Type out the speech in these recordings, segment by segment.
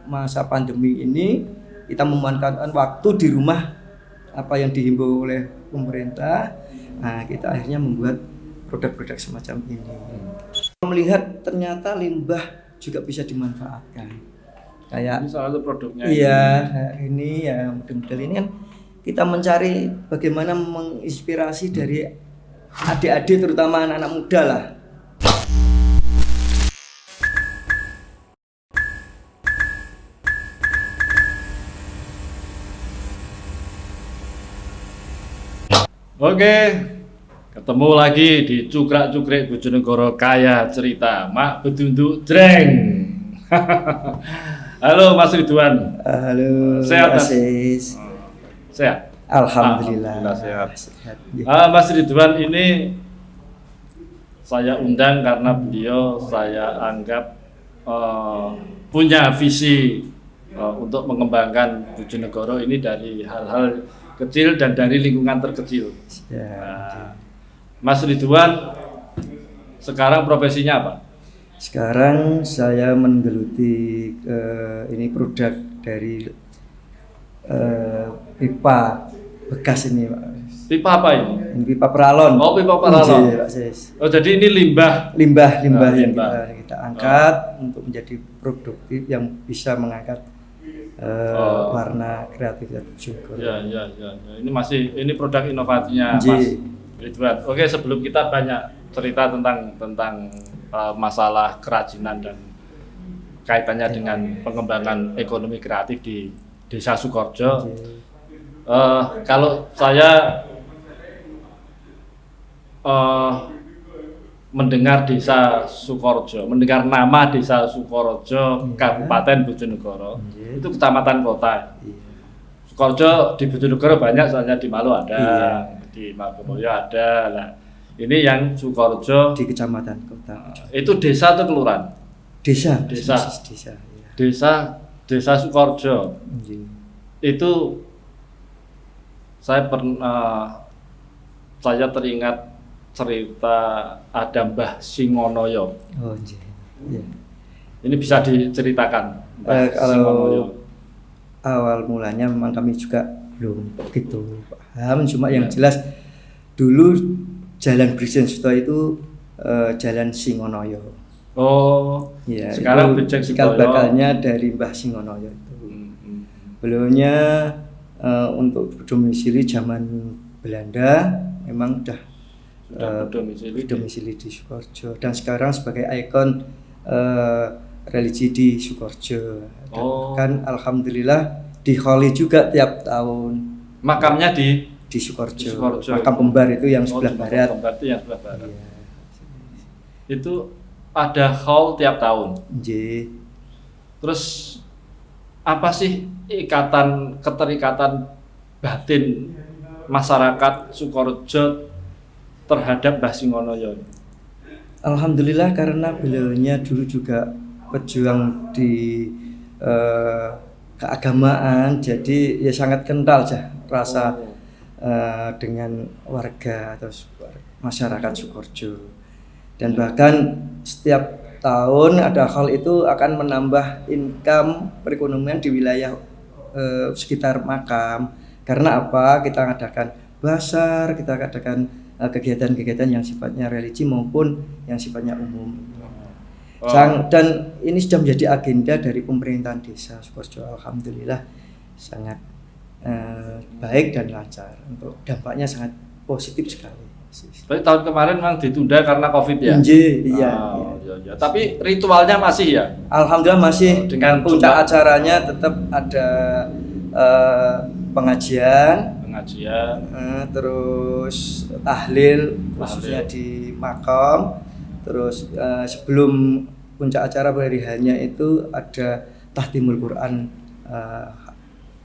masa pandemi ini kita memanfaatkan waktu di rumah apa yang dihimbau oleh pemerintah. Nah, kita akhirnya membuat produk-produk semacam ini. Melihat ternyata limbah juga bisa dimanfaatkan. Kayak ini salah satu produknya. Iya, ini ya model-model ini kan kita mencari bagaimana menginspirasi dari adik-adik terutama anak-anak muda lah. Oke, ketemu lagi di Cukrak-Cukrik Bojonegoro Kaya Cerita Mak Bedunduk Jreng. Halo Mas Ridwan. Halo. Sehat, Mas? Sehat. Alhamdulillah. Sehat. Mas Ridwan ini saya undang karena beliau saya anggap punya visi untuk mengembanggan Bojonegoro ini dari hal-hal kecil dan dari lingkungan terkecil. Ya. Mas Ridwan sekarang profesinya apa? Sekarang saya menggeluti ini produk dari pipa bekas ini, Pak. Pipa apa ini? Ini pipa peralon. Oh, pipa peralon. Oh, jadi ini limbah Yang kita angkat untuk menjadi produktif yang bisa mengangkat warna kreativitas Bojonegoro. Ya. Ini produk inovasinya Mas Ridwan. Oke, sebelum kita banyak cerita tentang masalah kerajinan dan kaitannya dengan pengembangan ekonomi kreatif di Desa Sukorejo. Kalau saya mendengar Desa Sukorejo, mendengar nama Desa Sukorejo, Kabupaten Bojonegoro, itu kecamatan kota. Sukorejo di Bojonegoro banyak, soalnya di Malu ada, di Mabumulyo ada. Nah, ini yang Sukorejo di kecamatan kota. Itu desa atau kelurahan? Desa. Desa Sukorejo. Itu saya teringat cerita ada Mbah Singonoyo. Oh, iya. Ini bisa diceritakan Mbah Singonoyo. Awal mulanya memang kami juga belum begitu paham, cuma yang jelas dulu Jalan Brigjen Suto itu Jalan Singonoyo. Oh, ya, sekarang itu cikal bakalnya dari Mbah Singonoyo itu. Beliaunya untuk domisili zaman Belanda memang sudah domisili di Sukorejo dan sekarang sebagai ikon religi di Sukorejo. Kan alhamdulillah dikholi juga tiap tahun. Makamnya di Sukorejo. Makam kembar itu yang sebelah barat. Yang sebelah barat. Iya. Itu ada haul tiap tahun. Terus apa sih keterikatan batin masyarakat Sukorejo terhadap Mbah Singonoyo? Alhamdulillah karena beliaunya dulu juga pejuang di keagamaan, jadi ya sangat kental rasa dengan warga atau masyarakat Sukorejo. Dan bahkan setiap tahun ada hal itu akan menambah income perekonomian di wilayah sekitar makam. Karena apa? Kita adakan basar, kita adakan kegiatan-kegiatan yang sifatnya religi maupun yang sifatnya umum. Dan ini sudah menjadi agenda dari pemerintahan Desa Sukorejo. Alhamdulillah sangat baik dan lancar. Untuk dampaknya sangat positif sekali. Tapi tahun kemarin memang ditunda karena COVID ya? Iya. Tapi ritualnya masih ya? Alhamdulillah masih. Dengan puncak acaranya tetap ada pengajian, terus tahlil khususnya di makam. Terus sebelum puncak acara hari hanya itu ada tahtimul Quran,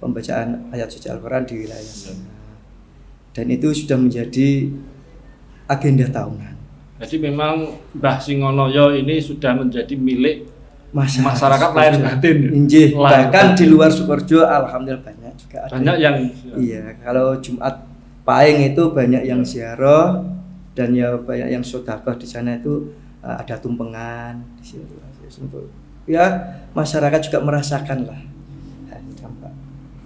pembacaan ayat suci Al-Quran di wilayah sana. Dan itu sudah menjadi agenda tahunan. Jadi memang Mbah Singonoyo ini sudah menjadi milik masyarakat lahir batin. Bahkan di luar Sukorejo alhamdulillah banyak juga ada. Banyak yang iya, kalau Jumat Pahing itu banyak yang ziarah dan ya banyak yang sedekah di sana itu ada tumpengan di situ untuk ya masyarakat juga merasakan lah dampak.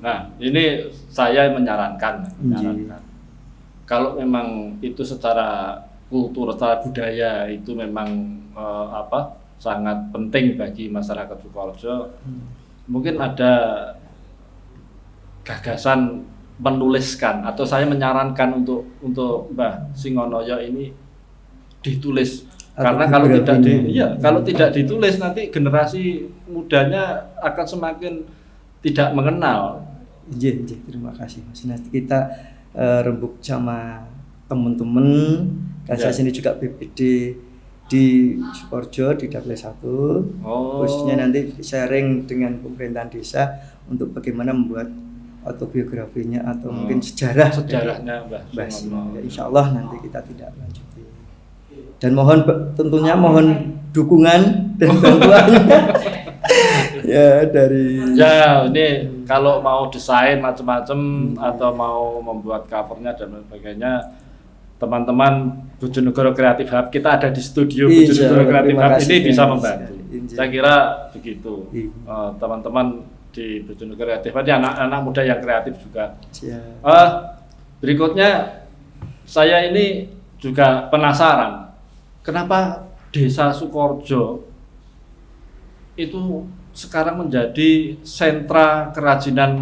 Nah, ini saya menyarankan. Kalau memang itu secara kultur, secara budaya itu memang sangat penting bagi masyarakat Sukoharjo, mungkin ada gagasan menuliskan, atau saya menyarankan untuk Mbah Singonoyo ini ditulis, karena kalau tidak ditulis nanti generasi mudanya akan semakin tidak mengenal. Terima kasih Mas. Nanti kita rembuk sama teman-teman sini juga BPD di Sukoharjo di Dapil 1, khususnya nanti sharing dengan pemerintahan desa untuk bagaimana membuat autobiografinya atau mungkin sejarahnya Mbah Singonoyo. Insya Allah nanti kita tidak lanjuti. Dan tentunya mohon dukungan dan bantuannya. Ya dari. Ya ini kalau mau desain macam-macam atau mau membuat covernya dan sebagainya, teman-teman Bojonegoro Creative Hub, kita ada di studio Bojonegoro Creative Hub ini bisa membantu. Saya kira begitu. Teman-teman di Bojonegoro Creative Hub, anak-anak muda yang kreatif juga. Berikutnya saya ini juga penasaran, kenapa Desa Sukoharjo itu sekarang menjadi sentra kerajinan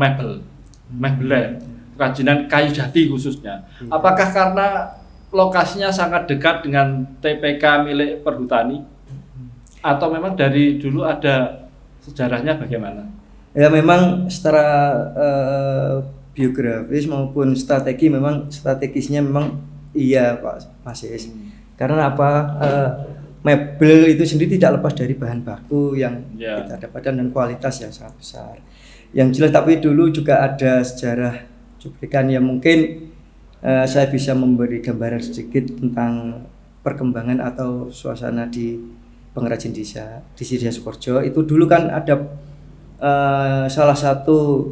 mebeler, kerajinan kayu jati khususnya. Apakah karena lokasinya sangat dekat dengan TPK milik Perhutani, atau memang dari dulu ada sejarahnya bagaimana? Ya memang secara biografis maupun strategisnya memang iya Pak Mas. Karena apa? Mebel itu sendiri tidak lepas dari bahan baku yang kita dapatkan dan kualitas yang sangat besar. Yang jelas, tapi dulu juga ada sejarah cuplikan yang mungkin saya bisa memberi gambaran sedikit tentang perkembangan atau suasana di pengrajin desa di Desa Sukoharjo. Itu dulu kan ada salah satu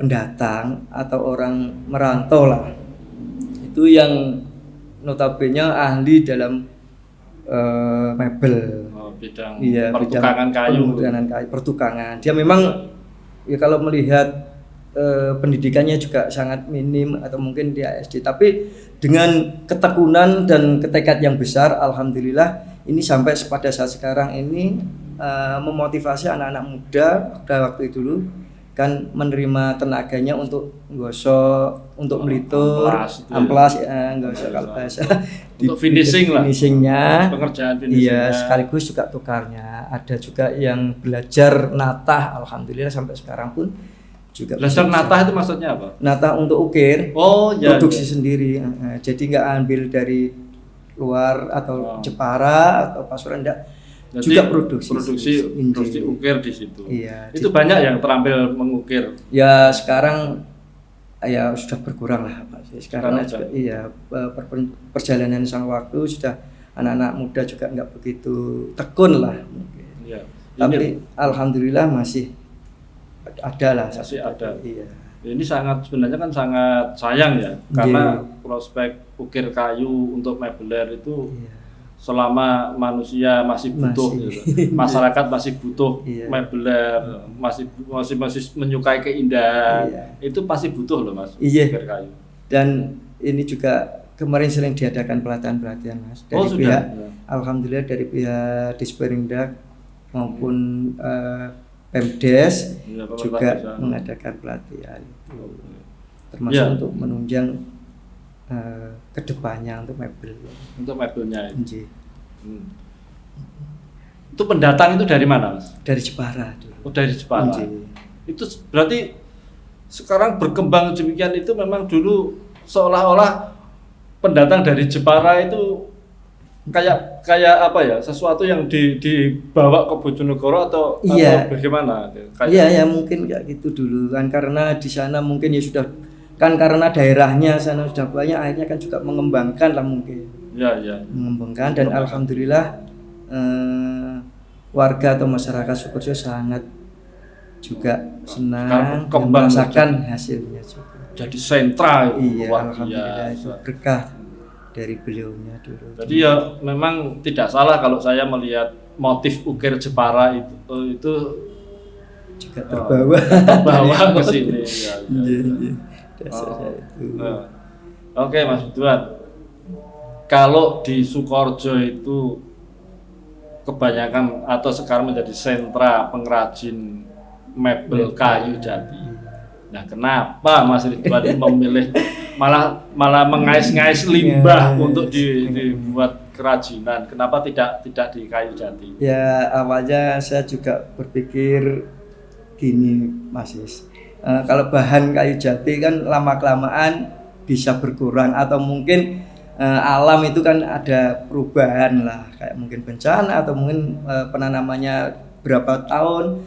pendatang atau orang merantau lah. Itu yang notabene ahli dalam mebel, bidang pertukangan kayu. Pertukangan. Dia memang ya kalau melihat pendidikannya juga sangat minim atau mungkin dia SD, tapi dengan ketekunan dan ketekad yang besar, alhamdulillah ini sampai pada saat sekarang ini memotivasi anak-anak muda pada waktu itu dulu kan menerima tenaganya untuk gosok, untuk melitur, amplas, gosok kalau bahasa untuk finishingnya, pengerjaan finishingnya. Iya, sekaligus juga tukarnya. Ada juga yang belajar natah, alhamdulillah sampai sekarang pun juga. Belajar natah itu maksudnya apa? Natah untuk ukir, produksi sendiri. Jadi nggak ambil dari luar atau Jepara atau Pasuruan, enggak. Jadi juga produksi ukir di situ. Iya, itu banyak yang terampil mengukir. Ya sekarang ya sudah berkurang lah Pak. Sekarang perjalanan sang waktu sudah anak-anak muda juga nggak begitu tekun lah mungkin. Ya. Tapi alhamdulillah masih ada lah. Masih ada. Iya. Ini sebenarnya kan sangat sayang ya, karena prospek ukir kayu untuk mebeler itu selama manusia masih butuh, masyarakat masih butuh mebeler, masih menyukai keindahan, itu pasti butuh loh Mas, ukir kayu. Dan ini juga kemarin sering diadakan pelatihan Mas dari pihak, alhamdulillah dari pihak Disperindak maupun Pemdes juga mengadakan pelatihan itu, termasuk untuk menunjang kedepannya untuk mebelnya itu. Itu pendatang itu dari mana Mas? Dari Jepara dulu. Dari Jepara. Itu berarti sekarang berkembang demikian, itu memang dulu seolah-olah pendatang dari Jepara itu kayak apa ya, sesuatu yang dibawa ke Bojonegoro atau bagaimana? Iya mungkin kayak gitu dulu kan, karena di sana mungkin ya sudah kan karena daerahnya sana sudah banyak, akhirnya kan juga mengembangkan lah mungkin. Mengembangkan dan alhamdulillah warga atau masyarakat Sukoharjo sangat juga senang merasakan hasilnya juga. Jadi sentra itu alhamdulillah itu berkah dari beliaunya dulu. Jadi ya memang tidak salah kalau saya melihat motif ukir Jepara itu juga terbawa ke sini. Ya. Iya. Dasarnya itu. Nah. Oke Mas Ridwan, kalau di Sukoharjo itu kebanyakan atau sekarang menjadi sentra pengrajin mebel kayu jati. Nah, kenapa Mas Ridwan memilih malah mengais-ngais limbah untuk dibuat kerajinan? Kenapa tidak di kayu jati? Ya awalnya saya juga berpikir gini Mas Is, kalau bahan kayu jati kan lama-kelamaan bisa berkurang atau mungkin alam itu kan ada perubahan lah, kayak mungkin bencana atau mungkin penanamannya berapa tahun.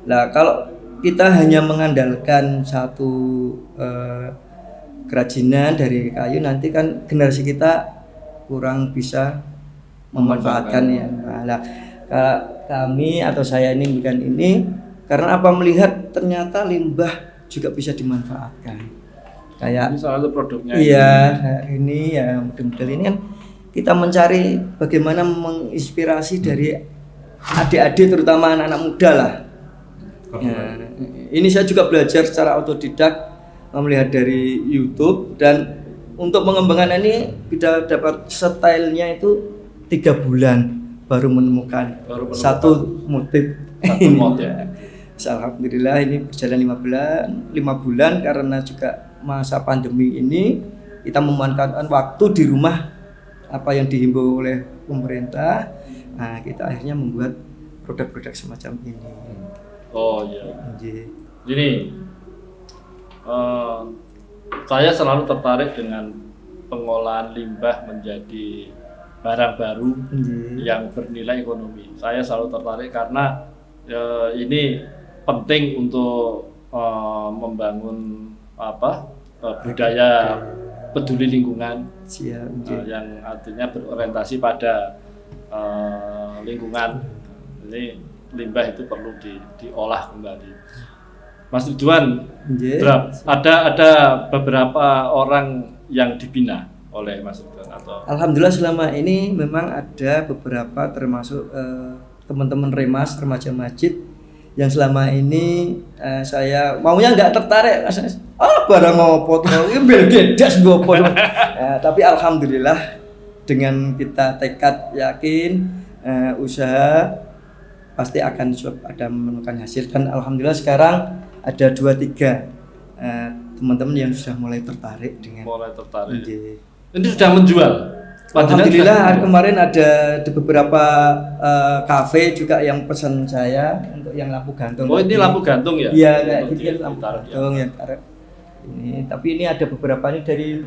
Nah kalau kita hanya mengandalkan satu kerajinan dari kayu, nanti kan generasi kita kurang bisa memanfaatkannya. Nah, kami atau saya ini bukan ini karena apa, melihat ternyata limbah juga bisa dimanfaatkan. Kayak ini salah satu produknya. Iya, ini ya model-model ini kan kita mencari bagaimana menginspirasi dari adik-adik terutama anak-anak muda lah. Ya, ini saya juga belajar secara otodidak melihat dari YouTube, dan untuk mengembangkan ini kita dapat stylenya itu 3 bulan baru menemukan satu motif. Ya. Alhamdulillah ini berjalan 5 bulan karena juga masa pandemi ini kita memanfaatkan waktu di rumah apa yang dihimbau oleh pemerintah. Nah, kita akhirnya membuat produk-produk semacam ini. Oh iya. Jadi saya selalu tertarik dengan pengolahan limbah menjadi barang baru yang bernilai ekonomi. Saya selalu tertarik karena ini penting untuk membangun budaya peduli lingkungan. Yang artinya berorientasi pada lingkungan. Ini limbah itu perlu diolah kembali. Mas Ridwan, ada beberapa orang yang dibina oleh Mas Ridwan atau? Alhamdulillah selama ini memang ada beberapa, termasuk teman-teman Remas Remaja Masjid yang selama ini saya maunya nggak tertarik, barang ngopot, ini gedas ngopot. Tapi alhamdulillah dengan kita tekad yakin usaha pasti akan ada menemukan hasil, dan alhamdulillah sekarang ada 2-3 teman-teman yang sudah mulai tertarik dengan. Ini sudah menjual. Alhamdulillah kemarin ada beberapa kafe juga yang pesan saya untuk yang lampu gantung. Oh ini lampu gantung ya? Iya kayak gitu kan, lampu gantung yang ini. Tapi ini ada beberapa ini dari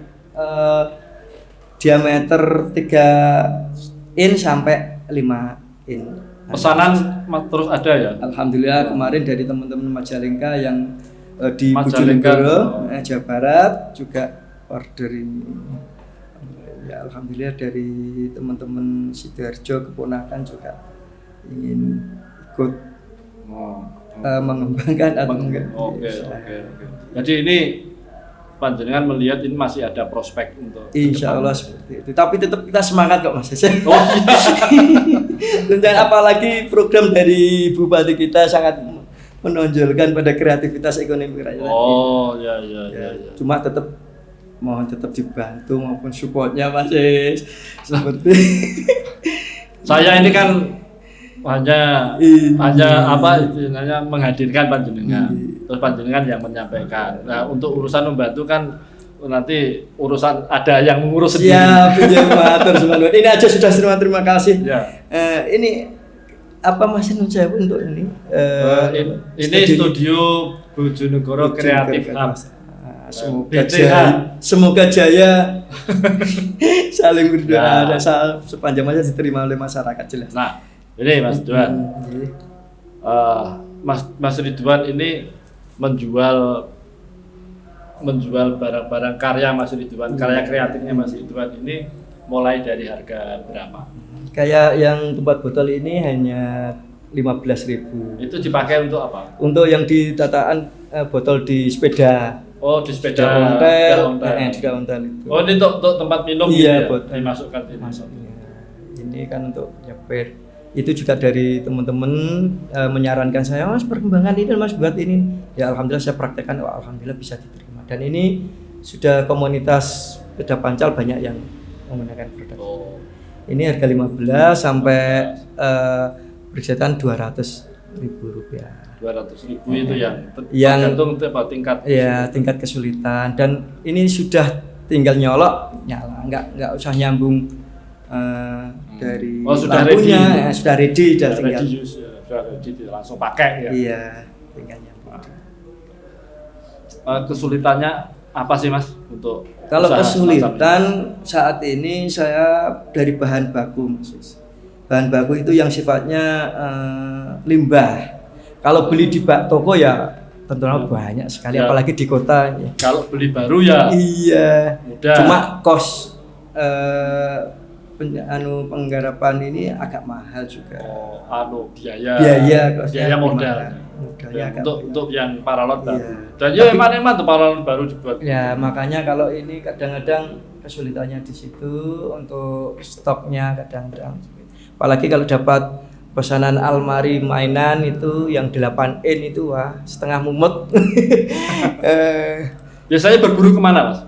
diameter 3 in sampai 5 in. Pesanan terus ada ya? Alhamdulillah kemarin dari teman-teman Majalengka yang di Bojonegoro, Jawa Barat juga order ini. Ya alhamdulillah dari teman-teman Sidoarjo keponakan juga ingin ikut mengembangkan atau enggak. Oke. Jadi ini panjenengan melihat ini masih ada prospek untuk Insya Allah seperti itu. Tapi tetap kita semangat kok Mas. Oh iya. Dan apalagi program dari Bupati kita sangat menonjolkan pada kreativitas ekonomi rakyat. Oh iya. Cuma mohon tetap dibantu maupun supportnya Mas. Seperti saya ini kan hanya menghadirkan panjenengan. Terus panjenengan yang menyampaikan. Nah, untuk urusan membantu kan nanti urusan ada yang mengurus sendiri. Ini aja sudah terima kasih. Ya. Ini apa Mas saya untuk ini? Ini studio Bojonegoro Creative Hub. Semoga jaya. Saling berdoa dan sepanjang masa diterima oleh masyarakat jelas. Nah, ini Mas Ridwan. Mas Ridwan ini menjual barang-barang karya Mas Ridwan, karya kreatifnya Mas Ridwan ini mulai dari harga berapa? Kayak yang tempat botol ini hanya 15.000. Itu dipakai untuk apa? Untuk yang di tataan botol di sepeda. Oh, di sepeda ontel itu. Oh, ini untuk tempat minum iya, gitu ya? Dimasukkan ini. Ini kan untuk nyepet. itu juga dari teman-teman menyarankan saya, Mas perkembangan ini Mas buat ini, ya alhamdulillah saya praktekkan, alhamdulillah bisa diterima, dan ini sudah komunitas sepeda pancal banyak yang menggunakan produk. Ini harga 15 sampai berkisar 200.000 rupiah. 200.000 itu yang tergantung tingkat. Ya, tingkat kesulitan, dan ini sudah tinggal nyolok nyala, nggak usah nyambung dari sudah lampunya, sudah ready, sudah ready langsung pakai ya. Iya, tinggal nyambung. Kesulitannya apa sih Mas untuk kalau kesulitan saat ini saya dari bahan baku Mas. Bahan baku itu yang sifatnya limbah. Kalau beli di toko ya tentunya banyak sekali, apalagi di kota. Kalau beli baru ya iya, mudah. Cuma kos penggarapan ini agak mahal juga. Biaya modal. Untuk yang paralon baru. Dan emang tuh paralon baru dibuat. Ya, makanya kalau ini kadang-kadang kesulitannya di situ untuk stoknya kadang-kadang. Apalagi kalau dapat pesanan almari mainan itu yang 8 in itu wah setengah mumut. Biasanya berburu kemana Mas?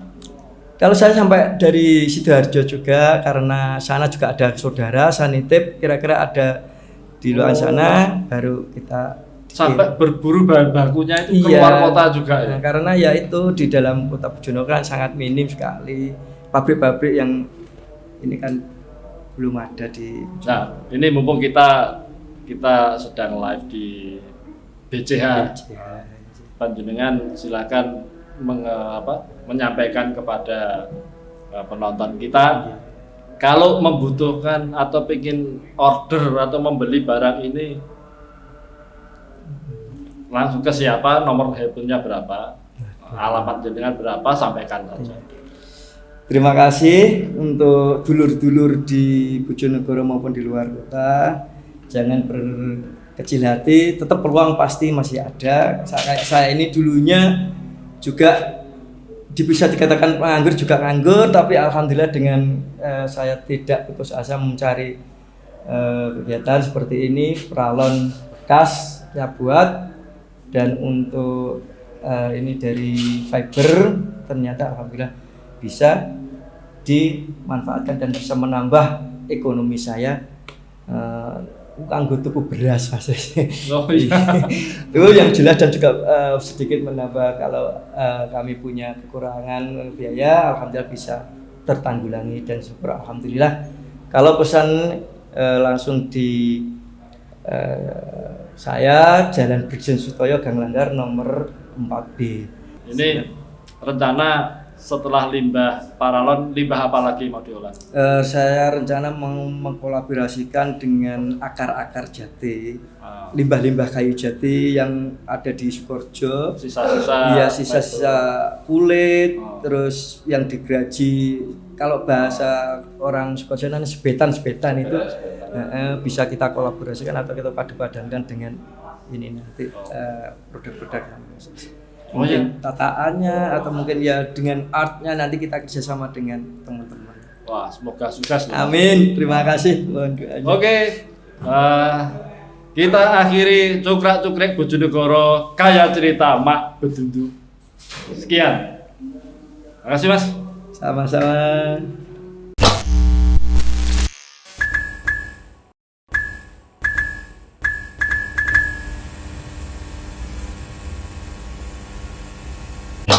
Kalau saya sampai dari Sidoarjo juga, karena sana juga ada saudara, saya nitip, kira-kira ada di luar sana, baru kita sampai berburu bahan bakunya itu keluar kota juga ya? Karena ya itu di dalam kota Bojonegoro kan sangat minim sekali pabrik-pabrik yang ini kan belum ada di Bojonegoro. Nah, ini mumpung kita sedang live di BCH. Panjenengan silakan menyampaikan kepada penonton kita, kalau membutuhkan atau ingin order atau membeli barang ini langsung ke siapa, nomor handphonenya berapa, alamat jenengan berapa, sampaikan saja. Terima kasih untuk dulur-dulur di Bojonegoro maupun di luar kota. Jangan berkecil hati, tetap peluang pasti masih ada. Saya ini dulunya juga bisa dikatakan penganggur, juga nganggur, tapi alhamdulillah dengan saya tidak putus asa mencari kegiatan seperti ini, peralon bekas saya buat, dan untuk ini dari fiber ternyata alhamdulillah bisa dimanfaatkan dan bisa menambah ekonomi saya. Kanggo tuku beras Mas. Oh iya. Itu yang jelas, dan juga sedikit menambah kalau kami punya kekurangan biaya, alhamdulillah bisa tertanggulangi, dan syukur alhamdulillah. Kalau pesan langsung di saya Jalan Brigjen Sutoyo Gang Langgar nomor 4B. Ini rencana setelah limbah paralon, limbah apa lagi mau diolah? Saya rencana mengkolaborasikan dengan akar-akar jati, limbah-limbah kayu jati yang ada di Sukoharjo, sisa-sisa kulit, terus yang digraji. Kalau bahasa orang Sukoharjo sebetan itu bisa kita kolaborasikan atau kita padu-padankan dengan ini nanti produk-produk yang mungkin tataannya atau mungkin ya dengan artnya nanti kita kerjasama dengan teman-teman. Wah, semoga sukses. Amin, terima kasih. Oke, kita akhiri cukrak-cukrek Bojonegoro kaya cerita Mak Bedundu. Sekian. Terima kasih Mas. Sama-sama.